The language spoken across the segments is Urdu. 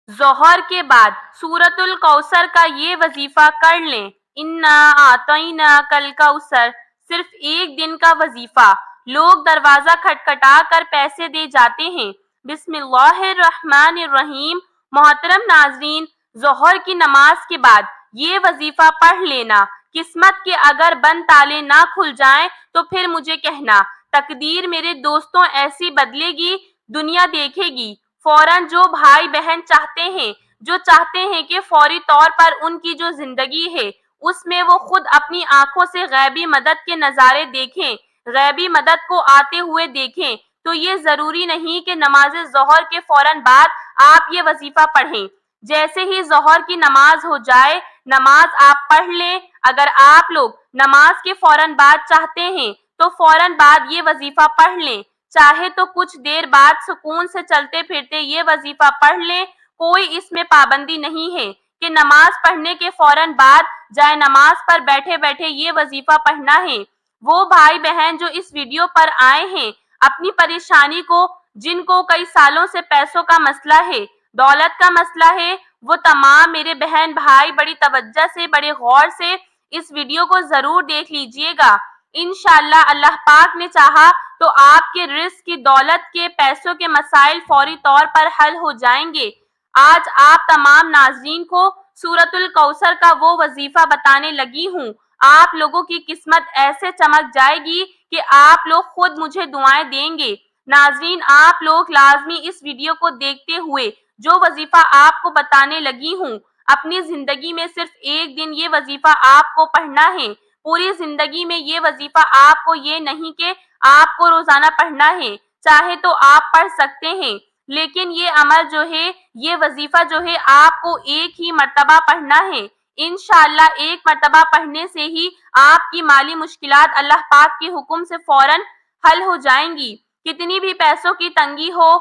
ظہر کے بعد سورۃ الکوثر کا یہ وظیفہ کر لیں۔ انا اعطینا کل کوثر، صرف ایک دن کا وظیفہ۔ لوگ دروازہ کھٹکھٹا کر پیسے دے جاتے ہیں۔ بسم اللہ الرحمن الرحیم۔ محترم ناظرین، ظہر کی نماز کے بعد یہ وظیفہ پڑھ لینا۔ قسمت کے اگر بند تالے نہ کھل جائیں تو پھر مجھے کہنا، تقدیر میرے دوستوں ایسی بدلے گی، دنیا دیکھے گی۔ فوراً جو بھائی بہن چاہتے ہیں کہ فوری طور پر ان کی جو زندگی ہے اس میں وہ خود اپنی آنکھوں سے غیبی مدد کے نظارے دیکھیں، غیبی مدد کو آتے ہوئے دیکھیں، تو یہ ضروری نہیں کہ نماز ظہر کے فوراً بعد آپ یہ وظیفہ پڑھیں۔ جیسے ہی ظہر کی نماز ہو جائے نماز آپ پڑھ لیں۔ اگر آپ لوگ نماز کے فوراً بعد چاہتے ہیں تو فوراً بعد یہ وظیفہ پڑھ لیں، چاہے تو کچھ دیر بعد سکون سے چلتے پھرتے یہ وظیفہ پڑھ لیں۔ کوئی اس میں پابندی نہیں ہے کہ نماز پڑھنے کے فوراً بعد جائے نماز پر بیٹھے بیٹھے یہ وظیفہ پڑھنا ہے۔ وہ بھائی بہن جو اس ویڈیو پر آئے ہیں اپنی پریشانی کو، جن کو کئی سالوں سے پیسوں کا مسئلہ ہے، دولت کا مسئلہ ہے، وہ تمام میرے بہن بھائی بڑی توجہ سے، بڑے غور سے اس ویڈیو کو ضرور دیکھ لیجئے گا۔ انشاءاللہ اللہ پاک نے چاہا تو آپ کے رزق کی، دولت کے، پیسوں کے مسائل فوری طور پر حل ہو جائیں گے۔ آج آپ تمام ناظرین کو سورۃ الکوثر کا وہ وظیفہ بتانے لگی ہوں۔ آپ لوگوں کی قسمت ایسے چمک جائے گی کہ آپ لوگ خود مجھے دعائیں دیں گے۔ ناظرین، آپ لوگ لازمی اس ویڈیو کو دیکھتے ہوئے جو وظیفہ آپ کو بتانے لگی ہوں، اپنی زندگی میں صرف ایک دن یہ وظیفہ آپ کو پڑھنا ہے۔ پوری زندگی میں یہ وظیفہ آپ کو، یہ نہیں کہ آپ کو روزانہ پڑھنا ہے، چاہے تو آپ پڑھ سکتے ہیں، لیکن یہ عمل جو ہے، یہ وظیفہ جو ہے آپ کو ایک ہی مرتبہ پڑھنا ہے۔ انشاءاللہ ایک مرتبہ پڑھنے سے ہی آپ کی مالی مشکلات اللہ پاک کے حکم سے فوراً حل ہو جائیں گی۔ کتنی بھی پیسوں کی تنگی ہو،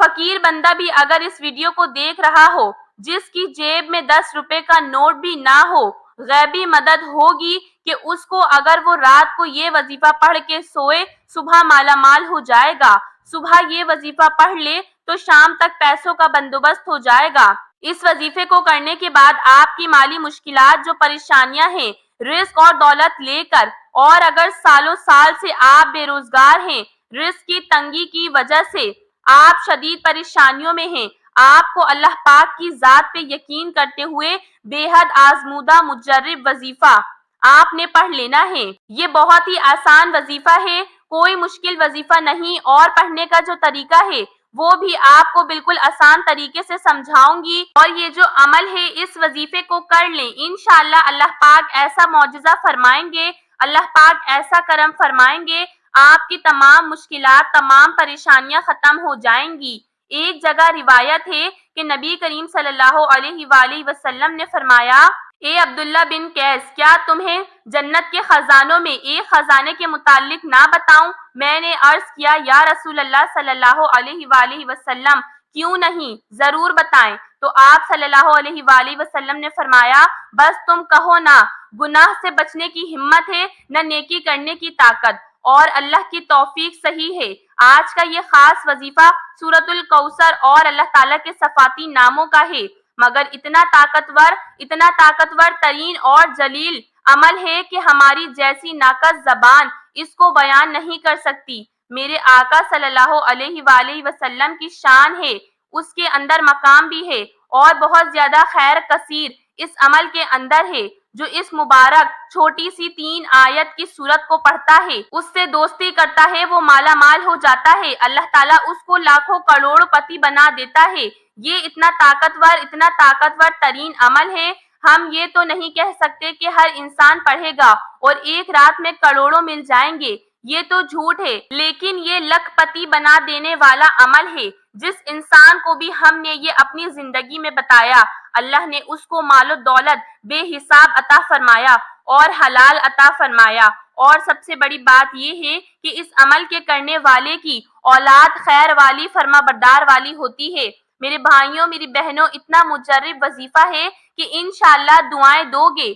فقیر بندہ بھی اگر اس ویڈیو کو دیکھ رہا ہو، جس کی جیب میں 10 روپے کا نوٹ بھی نہ ہو، غیبی مدد ہوگی کہ اس کو اگر وہ رات کو یہ وظیفہ پڑھ کے سوئے، صبح مالا مال ہو جائے گا۔ صبح یہ وظیفہ پڑھ لے تو شام تک پیسوں کا بندوبست ہو جائے گا۔ اس وظیفے کو کرنے کے بعد آپ کی مالی مشکلات، جو پریشانیاں ہیں رزق اور دولت لے کر، اور اگر سالوں سال سے آپ بے روزگار ہیں، رزق کی تنگی کی وجہ سے آپ شدید پریشانیوں میں ہیں، آپ کو اللہ پاک کی ذات پہ یقین کرتے ہوئے بے حد آزمودہ مجرب وظیفہ آپ نے پڑھ لینا ہے۔ یہ بہت ہی آسان وظیفہ ہے، کوئی مشکل وظیفہ نہیں، اور پڑھنے کا جو طریقہ ہے وہ بھی آپ کو بالکل آسان طریقے سے سمجھاؤں گی، اور یہ جو عمل ہے اس وظیفے کو کر لیں، انشاءاللہ اللہ پاک ایسا معجزہ فرمائیں گے، اللہ پاک ایسا کرم فرمائیں گے، آپ کی تمام مشکلات، تمام پریشانیاں ختم ہو جائیں گی۔ ایک جگہ روایت ہے کہ نبی کریم صلی اللہ علیہ وآلہ وسلم نے فرمایا، اے عبداللہ بن قیس، کیا تمہیں جنت کے خزانوں میں ایک خزانے کے متعلق نہ بتاؤں؟ میں نے عرض کیا، یا رسول اللہ صلی اللہ علیہ وآلہ وسلم، کیوں نہیں، ضرور بتائیں۔ تو آپ صلی اللہ علیہ وآلہ وسلم نے فرمایا، بس تم کہو نا گناہ سے بچنے کی ہمت ہے، نہ نیکی کرنے کی طاقت، اور اللہ کی توفیق صحیح ہے۔ آج کا یہ خاص وظیفہ سورۃ الکوثر اور اللہ تعالیٰ کے صفاتی ناموں کا ہے، مگر اتنا طاقتور ترین اور جلیل عمل ہے کہ ہماری جیسی ناقص زبان اس کو بیان نہیں کر سکتی۔ میرے آقا صلی اللہ علیہ وآلہ وسلم کی شان ہے، اس کے اندر مقام بھی ہے، اور بہت زیادہ خیر کثیر اس عمل کے اندر ہے۔ جو اس مبارک چھوٹی سی 3 آیت کی سورت کو پڑھتا ہے، اس سے دوستی کرتا ہے، وہ مالا مال ہو جاتا ہے، اللہ تعالیٰ اس کو لاکھوں کروڑ پتی بنا دیتا ہے۔ یہ اتنا طاقتور ترین عمل ہے، ہم یہ تو نہیں کہہ سکتے کہ ہر انسان پڑھے گا اور ایک رات میں کروڑوں مل جائیں گے، یہ تو جھوٹ ہے، لیکن یہ لکھ پتی بنا دینے والا عمل ہے۔ جس انسان کو بھی ہم نے یہ اپنی زندگی میں بتایا، اللہ نے اس کو مال و دولت بے حساب عطا فرمایا اور حلال عطا فرمایا، اور سب سے بڑی بات یہ ہے کہ اس عمل کے کرنے والے کی اولاد خیر والی، فرما بردار والی ہوتی ہے۔ میرے بھائیوں، میری بہنوں، اتنا مجرب وظیفہ ہے کہ انشاءاللہ دعائیں دو گے۔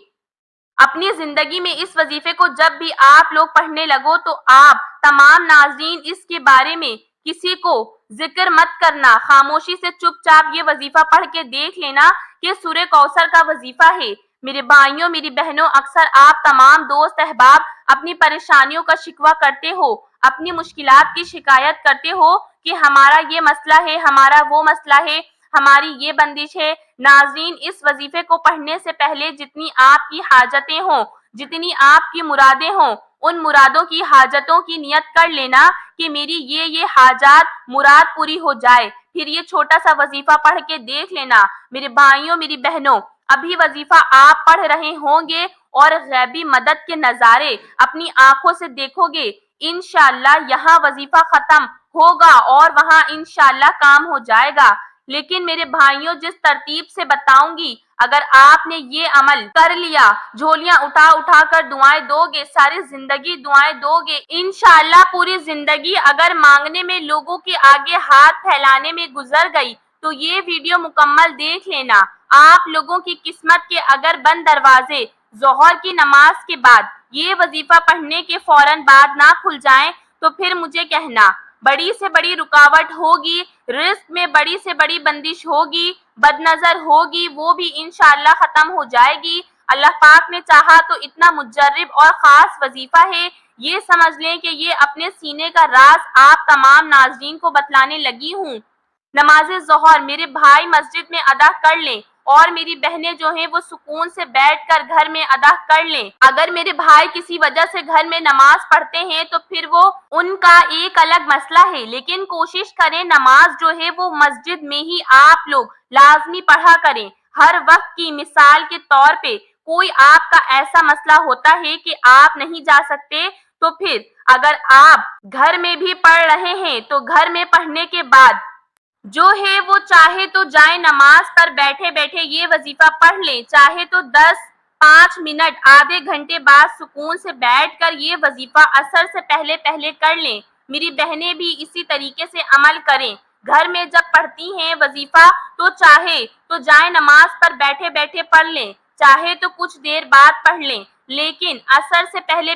اپنی زندگی میں اس وظیفے کو جب بھی آپ لوگ پڑھنے لگو تو آپ تمام ناظرین اس کے بارے میں کسی کو ذکر مت کرنا، خاموشی سے چپ چاپ یہ وظیفہ پڑھ کے دیکھ لینا کہ سورہ کوثر کا وظیفہ ہے۔ میرے بھائیوں، میری بہنوں، اکثر آپ تمام دوست احباب اپنی پریشانیوں کا شکوہ کرتے ہو، اپنی مشکلات کی شکایت کرتے ہو کہ ہمارا یہ مسئلہ ہے، ہمارا وہ مسئلہ ہے، ہماری یہ بندش ہے۔ ناظرین، اس وظیفے کو پڑھنے سے پہلے جتنی آپ کی حاجتیں ہوں، جتنی آپ کی مرادیں ہوں، ان مرادوں کی حاجتوں کی نیت کر لینا کہ میری یہ حاجات مراد پوری ہو جائے، پھر یہ چھوٹا سا وظیفہ پڑھ کے دیکھ لینا۔ میرے بھائیوں، میری بہنوں، ابھی وظیفہ آپ پڑھ رہے ہوں گے اور غیبی مدد کے نظارے اپنی آنکھوں سے دیکھو گے۔ انشاءاللہ یہاں وظیفہ ختم ہوگا اور وہاں انشاءاللہ کام ہو جائے گا۔ لیکن میرے بھائیوں، جس ترتیب سے بتاؤں گی، اگر آپ نے یہ عمل کر لیا، جھولیاں اٹھا اٹھا کر دعائیں دو گے، ساری زندگی دعائیں دو گے، انشاءاللہ پوری زندگی اگر مانگنے میں، لوگوں کے آگے ہاتھ پھیلانے میں گزر گئی تو یہ ویڈیو مکمل دیکھ لینا۔ آپ لوگوں کی قسمت کے اگر بند دروازے ظہر کی نماز کے بعد یہ وظیفہ پڑھنے کے فوراً بعد نہ کھل جائیں تو پھر مجھے کہنا۔ بڑی سے بڑی رکاوٹ ہوگی، رزق میں بڑی سے بڑی بندش ہوگی، بد نظر ہوگی، وہ بھی انشاءاللہ ختم ہو جائے گی۔ اللہ پاک نے چاہا تو اتنا مجرب اور خاص وظیفہ ہے، یہ سمجھ لیں کہ یہ اپنے سینے کا راز آپ تمام ناظرین کو بتلانے لگی ہوں۔ نماز ظہر میرے بھائی مسجد میں ادا کر لیں اور میری بہنیں جو ہیں وہ سکون سے بیٹھ کر گھر میں ادا کر لیں۔ اگر میرے بھائی کسی وجہ سے گھر میں نماز پڑھتے ہیں تو پھر وہ ان کا ایک الگ مسئلہ ہے، لیکن کوشش کریں نماز جو ہے وہ مسجد میں ہی آپ لوگ لازمی پڑھا کریں۔ ہر وقت کی مثال کے طور پہ کوئی آپ کا ایسا مسئلہ ہوتا ہے کہ آپ نہیں جا سکتے تو پھر اگر آپ گھر میں بھی پڑھ رہے ہیں تو گھر میں پڑھنے کے بعد جو ہے وہ چاہے تو جائیں نماز پر بیٹھے بیٹھے یہ وظیفہ پڑھ لیں، چاہے تو 5 منٹ آدھے گھنٹے بعد سکون سے بیٹھ کر یہ وظیفہ عصر سے پہلے کر لیں۔ میری بہنیں بھی اسی طریقے سے عمل کریں، گھر میں جب پڑھتی ہیں وظیفہ تو چاہے تو جائیں نماز پر بیٹھے بیٹھے پڑھ لیں، چاہے تو کچھ دیر بعد پڑھ لیں، لیکن عصر سے پہلے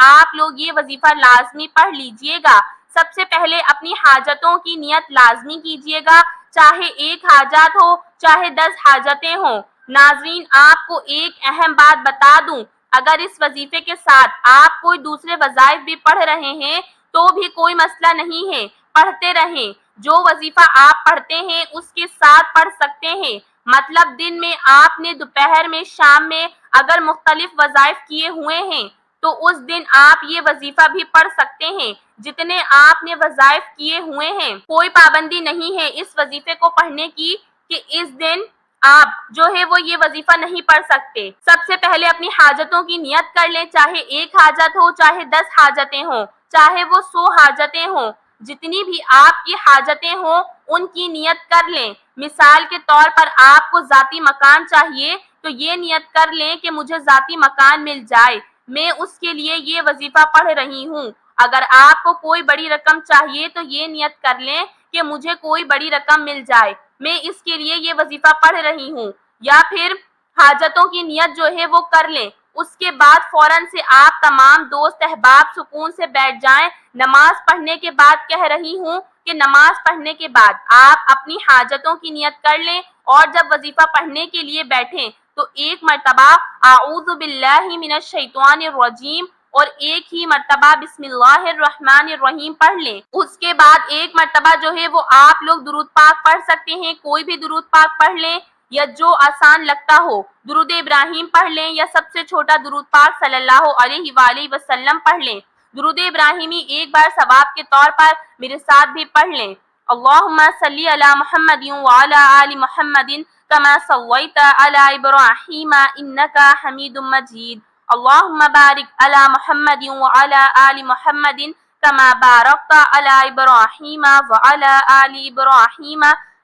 آپ لوگ یہ وظیفہ لازمی پڑھ لیجئے گا۔ سب سے پہلے اپنی حاجتوں کی نیت لازمی کیجئے گا، چاہے 1 حاجت ہو، چاہے 10 حاجتیں ہوں۔ ناظرین، آپ کو ایک اہم بات بتا دوں، اگر اس وظیفے کے ساتھ آپ کوئی دوسرے وظائف بھی پڑھ رہے ہیں تو بھی کوئی مسئلہ نہیں ہے، پڑھتے رہیں۔ جو وظیفہ آپ پڑھتے ہیں اس کے ساتھ پڑھ سکتے ہیں، مطلب دن میں آپ نے، دوپہر میں، شام میں اگر مختلف وظائف کیے ہوئے ہیں تو اس دن آپ یہ وظیفہ بھی پڑھ سکتے ہیں جتنے آپ نے وظائف کیے ہوئے ہیں۔ کوئی پابندی نہیں ہے اس وظیفے کو پڑھنے کی کہ اس دن آپ جو ہے وہ یہ وظیفہ نہیں پڑھ سکتے۔ سب سے پہلے اپنی حاجتوں کی نیت کر لیں، چاہے 1 حاجت ہو، چاہے 10 حاجتیں ہوں، چاہے وہ 100 حاجتیں ہوں، جتنی بھی آپ کی حاجتیں ہوں ان کی نیت کر لیں۔ مثال کے طور پر آپ کو ذاتی مکان چاہیے تو یہ نیت کر لیں کہ مجھے ذاتی مکان مل جائے، میں اس کے لیے یہ وظیفہ پڑھ رہی ہوں۔ اگر آپ کو کوئی بڑی رقم چاہیے تو یہ نیت کر لیں کہ مجھے کوئی بڑی رقم مل جائے، میں اس کے لیے یہ وظیفہ پڑھ رہی ہوں۔ یا پھر حاجتوں کی نیت جو ہے وہ کر لیں، اس کے بعد فوراً سے آپ تمام دوست احباب سکون سے بیٹھ جائیں۔ نماز پڑھنے کے بعد کہہ رہی ہوں کہ نماز پڑھنے کے بعد آپ اپنی حاجتوں کی نیت کر لیں اور جب وظیفہ پڑھنے کے لیے بیٹھیں تو 1 مرتبہ اعوذ باللہ من الشیطان الرجیم اور 1 ہی مرتبہ بسم اللہ الرحمن الرحیم پڑھ لیں۔ اس کے بعد 1 مرتبہ جو ہے وہ آپ لوگ درود پاک پڑھ سکتے ہیں، کوئی بھی درود پاک پڑھ لیں یا جو آسان لگتا ہو، درود ابراہیم پڑھ لیں یا سب سے چھوٹا درود پاک صلی اللہ علیہ وآلہ وسلم پڑھ لیں۔ درود ابراہیمی ایک بار ثواب کے طور پر میرے ساتھ بھی پڑھ لیں۔ اللہم صلی علی محمد وعلی آل محمد کما صلیت علی ابراہیم انک حمید مجید۔ اللہم بارک علی محمد وعلی آل محمد کما بارکت علی ابراہیم وعلی آل ابراہیم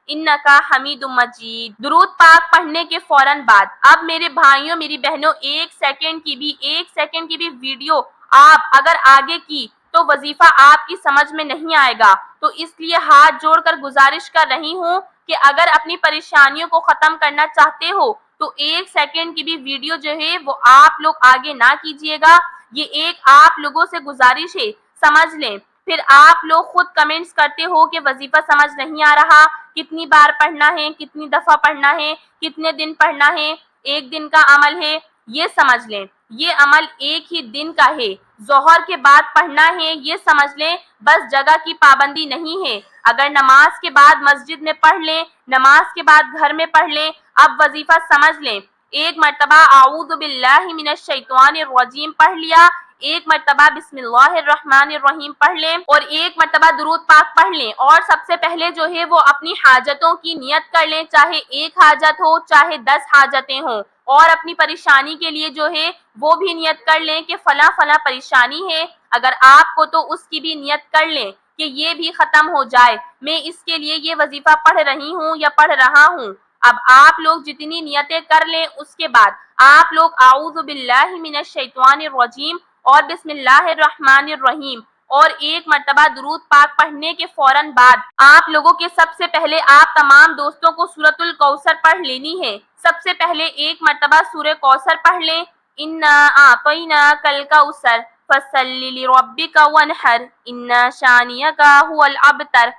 انکا حمید مجید۔ درود پاک پڑھنے کے فوراً بعد اب میرے بھائیوں، میری بہنوں، 1 سیکنڈ کی بھی ویڈیو آپ اگر آگے کی تو وظیفہ آپ کی سمجھ میں نہیں آئے گا، تو اس لیے ہاتھ جوڑ کر گزارش کر رہی ہوں کہ اگر اپنی پریشانیوں کو ختم کرنا چاہتے ہو تو 1 سیکنڈ کی بھی ویڈیو جو ہے وہ آپ لوگ آگے نہ کیجیے گا۔ یہ ایک آپ لوگوں سے گزارش ہے، سمجھ لیں۔ پھر آپ لوگ خود کمنٹس کرتے ہو کہ وظیفہ سمجھ نہیں آ رہا، کتنی بار پڑھنا ہے، کتنی دفعہ پڑھنا ہے، کتنے دن پڑھنا ہے، ایک دن کا عمل ہے۔ یہ سمجھ لیں یہ عمل ایک ہی دن کا ہے، ظہر کے بعد پڑھنا ہے، یہ سمجھ لیں بس جگہ کی پابندی نہیں ہے۔ اگر نماز کے بعد مسجد میں پڑھ لیں، نماز کے بعد گھر میں پڑھ لیں، اب وظیفہ سمجھ لیں۔ ایک مرتبہ اعوذ باللہ من الشیطان الرجیم پڑھ لیا، ایک مرتبہ بسم اللہ الرحمن الرحیم پڑھ لیں، اور ایک مرتبہ درود پاک پڑھ لیں۔ اور سب سے پہلے جو ہے وہ اپنی حاجتوں کی نیت کر لیں، چاہے ایک حاجت ہو چاہے 10 حاجتیں ہوں، اور اپنی پریشانی کے لیے جو ہے وہ بھی نیت کر لیں کہ فلاں فلاں پریشانی ہے، اگر آپ کو تو اس کی بھی نیت کر لیں کہ یہ بھی ختم ہو جائے، میں اس کے لیے یہ وظیفہ پڑھ رہی ہوں یا پڑھ رہا ہوں۔ اب آپ لوگ جتنی نیتیں کر لیں، اس کے بعد آپ لوگ اعوذ باللہ من الشیطان الرجیم اور بسم اللہ الرحمن الرحیم اور ایک مرتبہ درود پاک پڑھنے کے فوراً بعد آپ لوگوں کے سب سے پہلے آپ تمام دوستوں کو سورۃ الکوثر پڑھ لینی ہے۔ سب سے پہلے ایک مرتبہ سورہ کوثر پڑھ لیں، انا اعطیناک الکوثر فصلی لربک وانحر ان شانئک ھو الابتر۔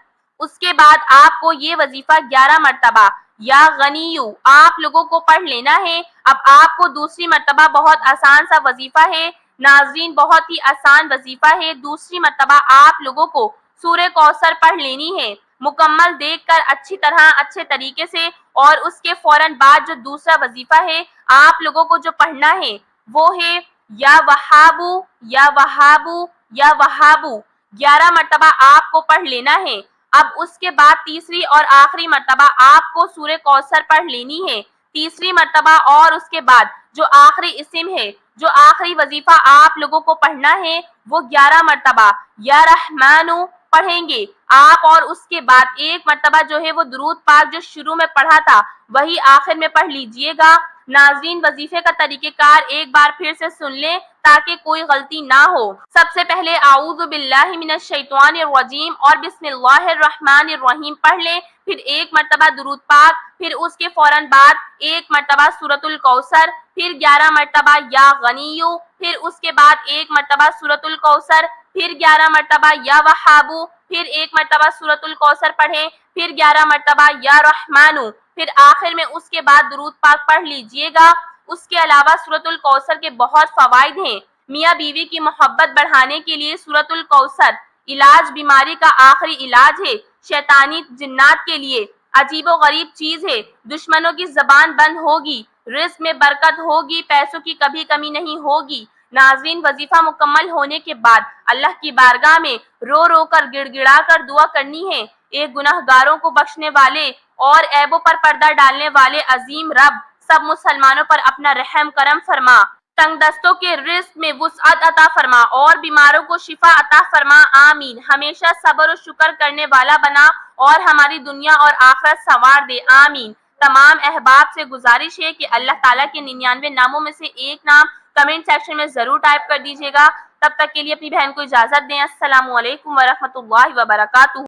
اس کے بعد آپ کو یہ وظیفہ 11 مرتبہ یا غنیو آپ لوگوں کو پڑھ لینا ہے۔ اب آپ کو دوسری مرتبہ بہت آسان سا وظیفہ ہے ناظرین، بہت ہی آسان وظیفہ ہے۔ دوسری مرتبہ آپ لوگوں کو سورہ کوثر پڑھ لینی ہے، مکمل دیکھ کر اچھی طرح اچھے طریقے سے، اور اس کے فوراً بعد جو دوسرا وظیفہ ہے آپ لوگوں کو جو پڑھنا ہے وہ ہے یا وہابو یا وہابو یا وہابو، 11 مرتبہ آپ کو پڑھ لینا ہے۔ اب اس کے بعد تیسری اور آخری مرتبہ آپ کو سورہ کوثر پڑھ لینی ہے، تیسری مرتبہ، اور اس کے بعد جو آخری اسم ہے، جو آخری وظیفہ آپ لوگوں کو پڑھنا ہے وہ 11 مرتبہ یا رحمانو پڑھیں گے آپ، اور اس کے بعد ایک مرتبہ جو ہے وہ درود پاک جو شروع میں پڑھا تھا وہی آخر میں پڑھ لیجئے گا۔ ناظرین وظیفے کا طریقہ کار ایک بار پھر سے سن لیں تاکہ کوئی غلطی نہ ہو۔ سب سے پہلے اعوذ باللہ من الشیطان الرجیم اور بسم اللہ الرحمن الرحیم پڑھ لیں، پھر ایک مرتبہ درود پاک، پھر اس کے فوراً بعد ایک مرتبہ سورۃ الکوثر، پھر 11 مرتبہ یا غنیو، پھر اس کے بعد ایک مرتبہ سورۃ الکوثر، پھر 11 مرتبہ یا وہابو، پھر ایک مرتبہ سورۃ الکوثر پڑھیں، پھر 11 مرتبہ یا رحمانو، پھر آخر میں اس کے بعد درود پاک پڑھ لیجئے گا۔ اس کے علاوہ سورۃ الکوثر کے بہت فوائد ہیں۔ میاں بیوی کی محبت بڑھانے کے لیے سورۃ الکوثر علاج بیماری کا آخری علاج ہے، شیطانی جنات کے لیے عجیب و غریب چیز ہے، دشمنوں کی زبان بند ہوگی، رزق میں برکت ہوگی، پیسوں کی کبھی کمی نہیں ہوگی۔ ناظرین وظیفہ مکمل ہونے کے بعد اللہ کی بارگاہ میں رو رو کر گڑ گڑا کر دعا کرنی ہے۔ ایک گناہ گاروں کو بخشنے والے اور عیبوں پر پردہ ڈالنے والے عظیم رب سب مسلمانوں پر اپنا رحم کرم فرما، تنگ دستوں کے رزق میں وسعت عطا فرما اور بیماروں کو شفا عطا فرما، آمین۔ ہمیشہ صبر و شکر کرنے والا بنا اور ہماری دنیا اور آخرت سنوار دے، آمین۔ تمام احباب سے گزارش ہے کہ اللہ تعالیٰ کے 99 ناموں میں سے ایک نام کمنٹ سیکشن میں ضرور ٹائپ کر دیجیے گا۔ تب تک کے لیے اپنی بہن کو اجازت دیں۔ السلام علیکم ورحمۃ اللہ وبرکاتہ۔